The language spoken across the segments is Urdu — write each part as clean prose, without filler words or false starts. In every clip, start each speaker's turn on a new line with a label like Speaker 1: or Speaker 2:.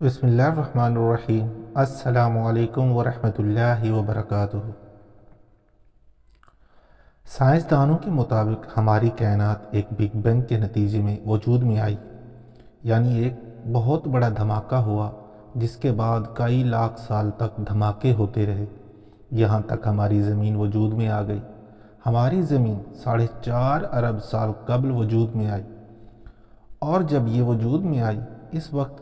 Speaker 1: بسم اللہ الرحمن الرحیم۔ السلام علیکم ورحمۃ اللہ وبرکاتہ۔ سائنسدانوں کے مطابق ہماری کائنات ایک بگ بینگ کے نتیجے میں وجود میں آئی، یعنی ایک بہت بڑا دھماکہ ہوا جس کے بعد کئی لاکھ سال تک دھماکے ہوتے رہے، یہاں تک ہماری زمین وجود میں آ گئی۔ ہماری زمین 4.5 ارب سال قبل وجود میں آئی، اور جب یہ وجود میں آئی اس وقت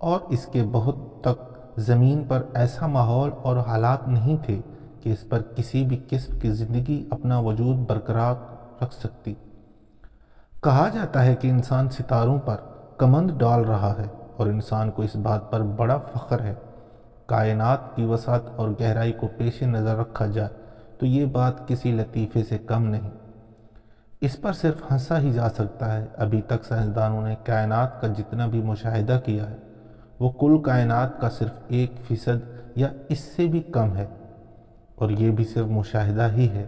Speaker 1: اور اس کے بہت تک زمین پر ایسا ماحول اور حالات نہیں تھے کہ اس پر کسی بھی قسم کی زندگی اپنا وجود برقرار رکھ سکتی۔ کہا جاتا ہے کہ انسان ستاروں پر کمند ڈال رہا ہے اور انسان کو اس بات پر بڑا فخر ہے۔ کائنات کی وسعت اور گہرائی کو پیش نظر رکھا جائے تو یہ بات کسی لطیفے سے کم نہیں، اس پر صرف ہنسا ہی جا سکتا ہے۔ ابھی تک سائنسدانوں نے کائنات کا جتنا بھی مشاہدہ کیا ہے وہ کل کائنات کا صرف 1% یا اس سے بھی کم ہے، اور یہ بھی صرف مشاہدہ ہی ہے۔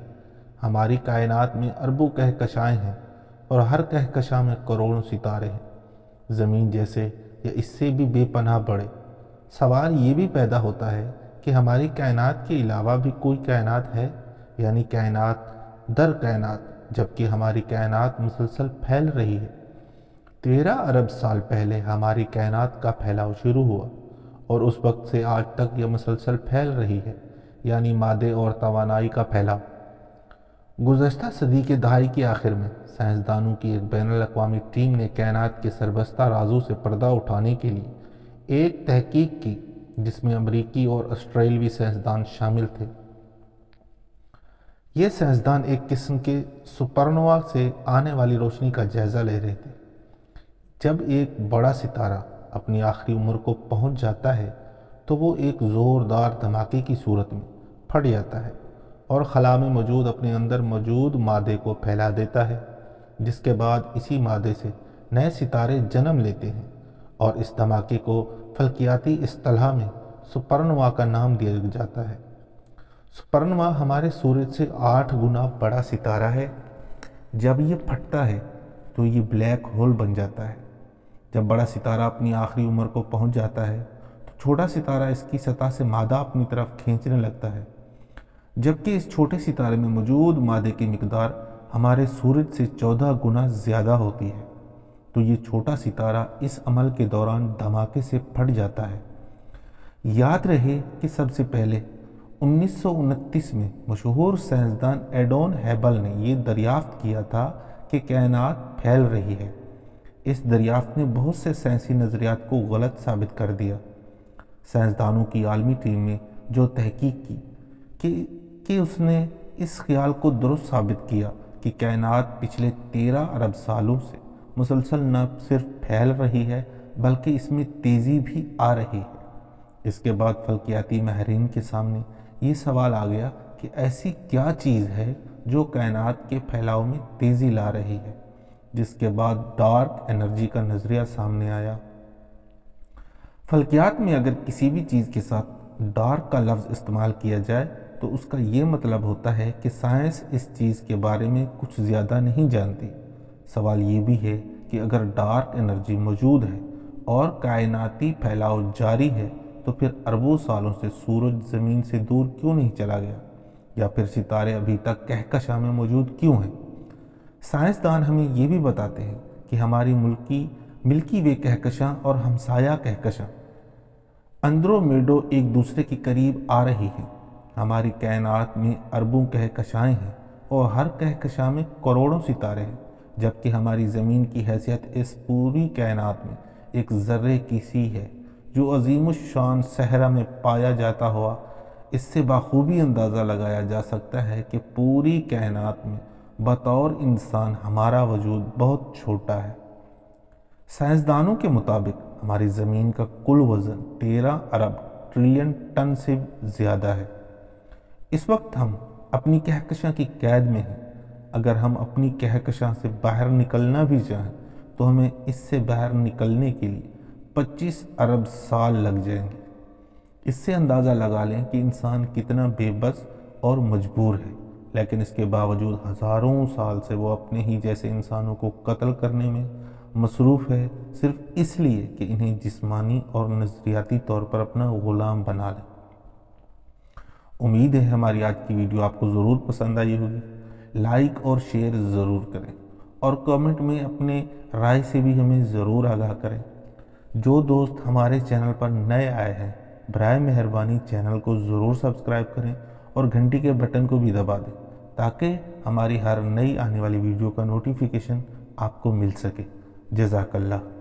Speaker 1: ہماری کائنات میں اربوں کہکشائیں ہیں اور ہر کہکشاں میں کروڑوں ستارے ہیں، زمین جیسے یا اس سے بھی بے پناہ بڑے۔ سوال یہ بھی پیدا ہوتا ہے کہ ہماری کائنات کے علاوہ بھی کوئی کائنات ہے، یعنی کائنات در کائنات، جبکہ ہماری کائنات مسلسل پھیل رہی ہے۔ 13 ارب سال پہلے ہماری کائنات کا پھیلاؤ شروع ہوا اور اس وقت سے آج تک یہ مسلسل پھیل رہی ہے، یعنی مادے اور توانائی کا پھیلاؤ۔ گزشتہ صدی کے دہائی کے آخر میں سائنسدانوں کی ایک بین الاقوامی ٹیم نے کائنات کے سربستہ رازوں سے پردہ اٹھانے کے لیے ایک تحقیق کی جس میں امریکی اور آسٹریلوی سائنسدان شامل تھے۔ یہ سائنسدان ایک قسم کے سپرنووا سے آنے والی روشنی کا جائزہ لے رہے تھے۔ جب ایک بڑا ستارہ اپنی آخری عمر کو پہنچ جاتا ہے تو وہ ایک زوردار دھماکے کی صورت میں پھٹ جاتا ہے اور خلا میں موجود اپنے اندر موجود مادے کو پھیلا دیتا ہے، جس کے بعد اسی مادے سے نئے ستارے جنم لیتے ہیں، اور اس دھماکے کو فلکیاتی اصطلاح میں سپرنووا کا نام دیا جاتا ہے۔ سپرنووا ہمارے سورج سے 8 گنا بڑا ستارہ ہے۔ جب یہ پھٹتا ہے تو یہ بلیک ہول بن جاتا ہے۔ جب بڑا ستارہ اپنی آخری عمر کو پہنچ جاتا ہے تو چھوٹا ستارہ اس کی سطح سے مادہ اپنی طرف کھینچنے لگتا ہے، جبکہ اس چھوٹے ستارے میں موجود مادے کی مقدار ہمارے سورج سے 14 گنا زیادہ ہوتی ہے، تو یہ چھوٹا ستارہ اس عمل کے دوران دھماکے سے پھٹ جاتا ہے۔ یاد رہے کہ سب سے پہلے 1929 میں مشہور سائنسدان ایڈون ہیبل نے یہ دریافت کیا تھا کہ کائنات پھیل رہی ہے۔ اس دریافت نے بہت سے سائنسی نظریات کو غلط ثابت کر دیا۔ سائنسدانوں کی عالمی ٹیم نے جو تحقیق کی کہ اس نے اس خیال کو درست ثابت کیا کہ کائنات پچھلے 13 ارب سالوں سے مسلسل نہ صرف پھیل رہی ہے بلکہ اس میں تیزی بھی آ رہی ہے۔ اس کے بعد فلکیاتی ماہرین کے سامنے یہ سوال آ گیا کہ ایسی کیا چیز ہے جو کائنات کے پھیلاؤ میں تیزی لا رہی ہے، جس کے بعد ڈارک انرجی کا نظریہ سامنے آیا۔ فلکیات میں اگر کسی بھی چیز کے ساتھ ڈارک کا لفظ استعمال کیا جائے تو اس کا یہ مطلب ہوتا ہے کہ سائنس اس چیز کے بارے میں کچھ زیادہ نہیں جانتی۔ سوال یہ بھی ہے کہ اگر ڈارک انرجی موجود ہے اور کائناتی پھیلاؤ جاری ہے تو پھر اربوں سالوں سے سورج زمین سے دور کیوں نہیں چلا گیا، یا پھر ستارے ابھی تک کہکشاں میں موجود کیوں ہیں؟ سائنسدان ہمیں یہ بھی بتاتے ہیں کہ ہماری ملکی وے کہکشاں اور ہمسایہ کہکشاں اندرومیڈا ایک دوسرے کے قریب آ رہی ہیں۔ ہماری کائنات میں اربوں کہکشائیں ہیں اور ہر کہکشاں میں کروڑوں ستارے ہیں، جبکہ ہماری زمین کی حیثیت اس پوری کائنات میں ایک ذرے کی سی ہے جو عظیم الشان صحرا میں پایا جاتا ہوا۔ اس سے بخوبی اندازہ لگایا جا سکتا ہے کہ پوری کائنات میں بطور انسان ہمارا وجود بہت چھوٹا ہے۔ سائنسدانوں کے مطابق ہماری زمین کا کل وزن 13 ارب ٹریلین ٹن سے زیادہ ہے۔ اس وقت ہم اپنی کہکشاں کی قید میں ہیں۔ اگر ہم اپنی کہکشاں سے باہر نکلنا بھی چاہیں تو ہمیں اس سے باہر نکلنے کے لیے 25 ارب سال لگ جائیں گے۔ اس سے اندازہ لگا لیں کہ انسان کتنا بے بس اور مجبور ہے، لیکن اس کے باوجود ہزاروں سال سے وہ اپنے ہی جیسے انسانوں کو قتل کرنے میں مصروف ہے صرف اس لیے کہ انہیں جسمانی اور نظریاتی طور پر اپنا غلام بنا لیں۔ امید ہے ہماری آج کی ویڈیو آپ کو ضرور پسند آئی ہوگی۔ لائک اور شیئر ضرور کریں اور کامنٹ میں اپنے رائے سے بھی ہمیں ضرور آگاہ کریں۔ جو دوست ہمارے چینل پر نئے آئے ہیں برائے مہربانی چینل کو ضرور سبسکرائب کریں اور گھنٹی کے بٹن کو بھی دبا دیں تاکہ ہماری ہر نئی آنے والی ویڈیو کا نوٹیفیکیشن آپ کو مل سکے۔ جزاک اللہ۔